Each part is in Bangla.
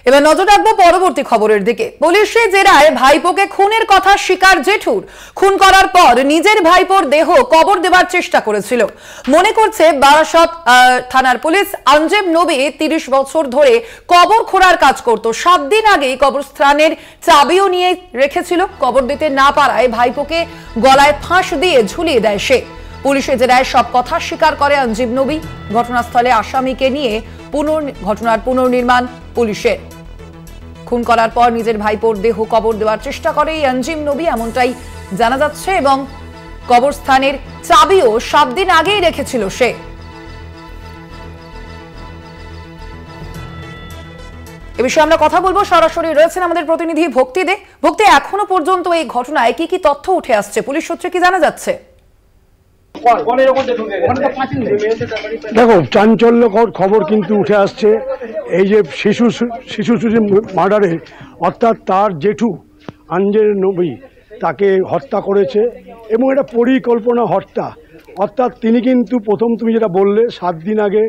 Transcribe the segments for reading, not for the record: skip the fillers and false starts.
এবার নজর রাখবো পরবর্তী খবরের দিকে। পুলিশের জেরায় ভাইপোকে খুনের কথা স্বীকার জেঠুর। খুন করার পর নিজের ভাইপোর দেহ কবর দেবার চেষ্টা করেছিল মনে করছে বারাসত থানার পুলিশ। আঞ্জেব নবী ৩০ বছর ধরে কবর খোঁড়ার কাজ করত। ৭ দিন আগেই কবরস্থানের চাবিও নিয়ে রেখেছিল। কবর দিতে না পারায় ভাইপোকে গলায় ফাঁস দিয়ে ঝুলিয়ে দেয় সে। পুলিশের জেরায় সব কথা স্বীকার করে আঞ্জেব নবী। ঘটনাস্থলে আসামিকে নিয়ে ঘটনার পুনর্নির্মাণ পুলিশের। খুন করার পর নিজের ভাইপোর দেহ কবর দেওয়ার চেষ্টা করে এই আঞ্জেব নবী, এমনটাই জানা যাচ্ছে। এবং কবরস্থানের চাবিও ৭ দিন আগেই রেখেছিল সে। এ বিষয়ে আমরা কথা বলবো। সরাসরি রয়েছেন আমাদের প্রতিনিধি ভক্তি দে। ভক্তি, এখনো পর্যন্ত এই ঘটনায় কি কি তথ্য উঠে আসছে, পুলিশ সূত্রে কি জানা যাচ্ছে? দেখো, চাঞ্চল্যকর খবর কিন্তু উঠে আসছে। এই যে শিশু মার্ডারে, অর্থাৎ তার জেঠু আঞ্জেব নবী তাকে হত্যা করেছে এবং এটা পরিকল্পনা হত্যা। অর্থাৎ তিনি কিন্তু প্রথম তুমি যেটা বললে ৭ দিন আগে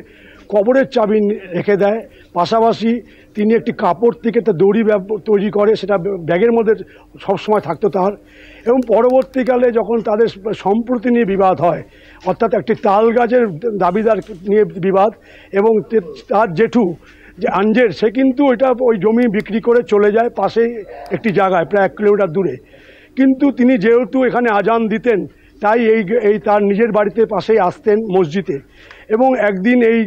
কবরের চাবি রেখে দেয়, পাশাপাশি তিনি একটি কাপড় থেকে একটা দড়ি তৈরি করে, সেটা ব্যাগের মধ্যে সবসময় থাকতো তার। এবং পরবর্তীকালে যখন তাদের সম্প্রতি নিয়ে বিবাদ হয়, অর্থাৎ একটি তাল গাছের দাবিদার নিয়ে বিবাদ, এবং তার জেঠু যে আঞ্জের, সে কিন্তু ওই জমি বিক্রি করে চলে যায় পাশেই একটি জায়গায় প্রায় 1 কিলোমিটার দূরে। কিন্তু তিনি যেহেতু এখানে আজান দিতেন, তাই এই তার নিজের বাড়িতে পাশেই আসতেন মসজিদে। এবং একদিন এই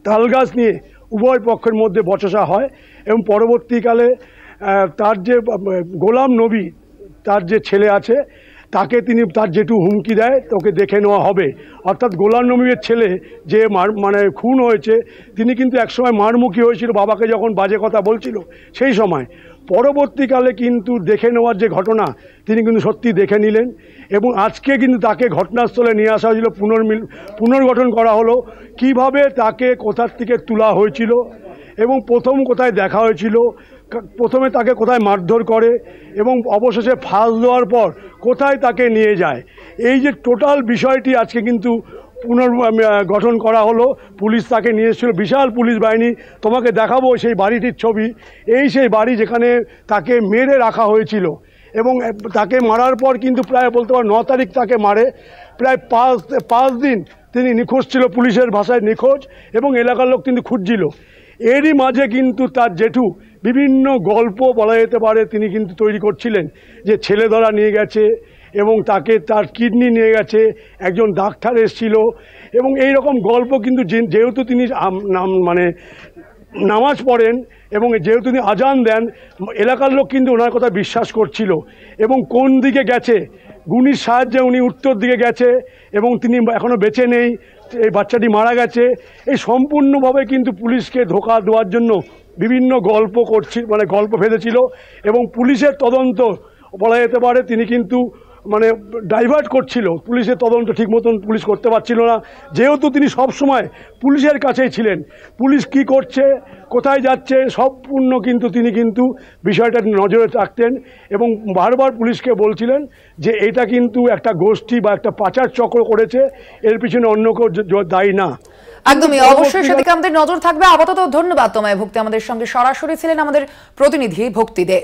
তালগাছ নিয়ে উভয় পক্ষের মধ্যে বচসা হয় এবং পরবর্তীকালে তার যে গোলাম নবী, তার যে ছেলে আছে, তাকে তার জেঠু হুমকি দেয় তোকে দেখে নেওয়া হবে। অর্থাৎ গোলাম নবীর ছেলে যে খুন হয়েছে, তিনি কিন্তু একসময় মারমুখী হয়েছিল বাবাকে যখন বাজে কথা বলছিল সেই সময়। পরবর্তীকালে কিন্তু দেখে নেওয়ার যে ঘটনা, তিনি কিন্তু সত্যি দেখে নিলেন এবং আজকে কিন্তু তাকে ঘটনাস্থলে নিয়ে আসা হয়েছিল, পুনর্গঠন করা হলো কিভাবে তাকে কোথার থেকে তোলা হয়েছিল এবং প্রথম কোথায় দেখা হয়েছিল, প্রথমে তাকে কোথায় মারধর করে এবং অবশেষে ফাঁস দেওয়ার পর কোথায় তাকে নিয়ে যায়। এই যে টোটাল বিষয়টি আজকে কিন্তু পুনর্গঠন করা হলো। পুলিশ তাকে নিয়ে এসেছিল, বিশাল পুলিশ বাহিনী। তোমাকে দেখাবো সেই বাড়িটির ছবি। সেই বাড়ি যেখানে তাকে মেরে রাখা হয়েছিল এবং তাকে মারার পর কিন্তু প্রায় বলতে পারো 9 তারিখ তাকে মারে। প্রায় 5 দিন তিনি নিখোঁজ ছিল, পুলিশের ভাষায় নিখোঁজ, এবং এলাকার লোক কিন্তু খুঁজছিল। এরই মাঝে কিন্তু তার জেঠু বিভিন্ন গল্প বলা যেতে পারে তিনি কিন্তু তৈরি করছিলেন, যে ছেলে ধরা নিয়ে গেছে এবং তাকে তার কিডনি নিয়ে গেছে, একজন ডাক্তার এসেছিল এবং এই রকম গল্প কিন্তু যেহেতু তিনি নামাজ পড়েন এবং যেহেতু তিনি আজান দেন, এলাকার লোক কিন্তু ওনার কথা বিশ্বাস করছিল। এবং কোন দিকে গেছে, গুণীর সাহায্যে উনি উত্তর দিকে গেছে এবং তিনি এখনও বেঁচে নেই, এই বাচ্চাটি মারা গেছে। এই সম্পূর্ণভাবে কিন্তু পুলিশকে ধোঁকা দেওয়ার জন্য বিভিন্ন গল্প গল্প ফেলেছিল এবং পুলিশের তদন্ত বলা যেতে পারে তিনি কিন্তু ডাইভার্ট করছিল। পুলিশের তদন্ত ঠিক মতন পুলিশ করতে পারছিল না, যেহেতু তিনি সব সময় পুলিশের কাছেই ছিলেন। পুলিশ কি করছে, কোথায় যাচ্ছে, সম্পূর্ণ কিন্তু তিনি বিষয়টা নজরে রাখতেন এবং বারবার পুলিশকে বলছিলেন যে এটা কিন্তু একটা গোষ্ঠী বা একটা পাচার চক্র করেছে, এর পিছনে অন্য কেউ দায়ী না। একদমই, অবশ্যই সেদিকে আমাদের নজর থাকবে। আপাতত ধন্যবাদ তোমায় ভক্তি, আমাদের সঙ্গে সরাসরি ছিলেন আমাদের প্রতিনিধি ভক্তি দে।